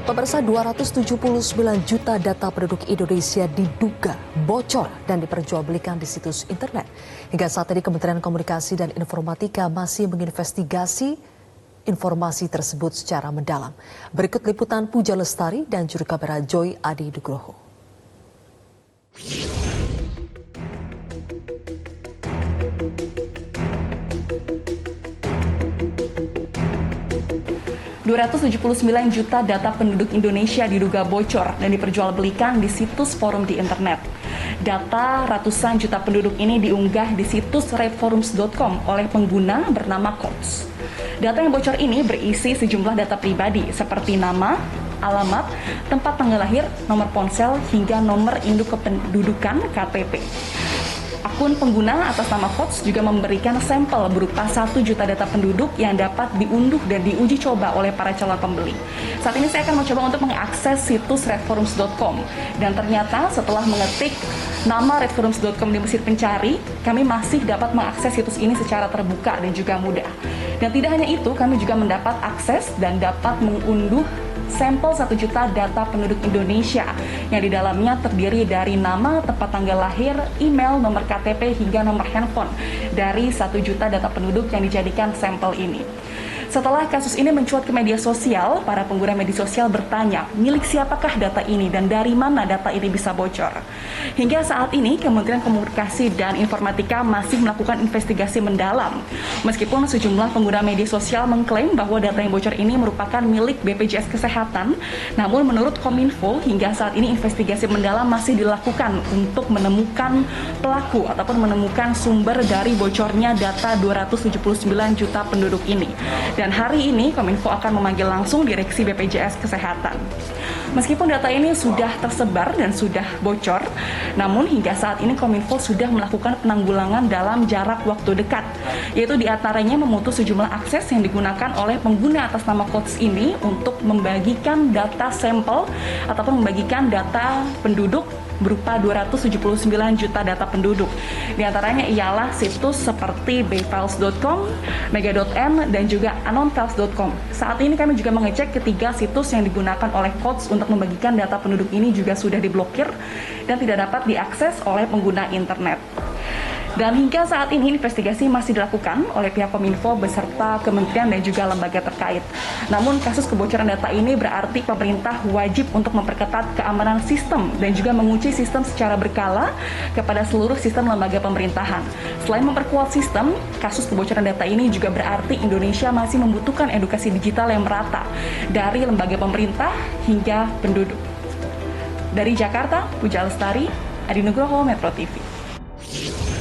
Pemirsa, 279 juta data penduduk Indonesia diduga bocor dan diperjualbelikan di situs internet. Hingga saat ini Kementerian Komunikasi dan Informatika masih menginvestigasi informasi tersebut secara mendalam. Berikut liputan Puja Lestari dan juru kamera Joy Adi Nugroho. 279 juta data penduduk Indonesia diduga bocor dan diperjualbelikan di situs forum di internet. Data ratusan juta penduduk ini diunggah di situs reforums.com oleh pengguna bernama Codes. Data yang bocor ini berisi sejumlah data pribadi seperti nama, alamat, tempat tanggal lahir, nomor ponsel, hingga nomor induk kependudukan KTP. Akun pengguna atas nama Codes juga memberikan sampel berupa 1 juta data penduduk yang dapat diunduh dan diuji coba oleh para calon pembeli. Saat ini saya akan mencoba untuk mengakses situs reforums.com dan ternyata setelah mengetik nama reforums.com di mesin pencari, kami masih dapat mengakses situs ini secara terbuka dan juga mudah. Dan tidak hanya itu, kami juga mendapat akses dan dapat mengunduh sampel 1 juta data penduduk Indonesia yang di dalamnya terdiri dari nama, tempat tanggal lahir, email, nomor KTP, hingga nomor handphone dari 1 juta data penduduk yang dijadikan sampel ini. Setelah kasus ini mencuat ke media sosial, para pengguna media sosial bertanya, milik siapakah data ini dan dari mana data ini bisa bocor? Hingga saat ini, Kementerian Komunikasi dan Informatika masih melakukan investigasi mendalam. Meskipun sejumlah pengguna media sosial mengklaim bahwa data yang bocor ini merupakan milik BPJS Kesehatan, namun menurut Kominfo, hingga saat ini investigasi mendalam masih dilakukan untuk menemukan pelaku ataupun menemukan sumber dari bocornya data 279 juta penduduk ini. Dan hari ini Kominfo akan memanggil langsung Direksi BPJS Kesehatan. Meskipun data ini sudah tersebar dan sudah bocor, namun hingga saat ini Kominfo sudah melakukan penanggulangan dalam jarak waktu dekat, yaitu diantaranya memutus sejumlah akses yang digunakan oleh pengguna atas nama Codes ini untuk membagikan data sampel ataupun membagikan data penduduk berupa 279 juta data penduduk. Di antaranya ialah situs seperti bayfiles.com, mega.m, dan juga anonfiles.com. Saat ini kami juga mengecek ketiga situs yang digunakan oleh Codes untuk membagikan data penduduk ini juga sudah diblokir dan tidak dapat diakses oleh pengguna internet. Dan hingga saat ini investigasi masih dilakukan oleh pihak Kominfo beserta kementerian dan juga lembaga terkait. Namun kasus kebocoran data ini berarti pemerintah wajib untuk memperketat keamanan sistem dan juga menguji sistem secara berkala kepada seluruh sistem lembaga pemerintahan. Selain memperkuat sistem, kasus kebocoran data ini juga berarti Indonesia masih membutuhkan edukasi digital yang merata dari lembaga pemerintah hingga penduduk. Dari Jakarta, Puja Lestari, Adi Nugroho, Metro TV.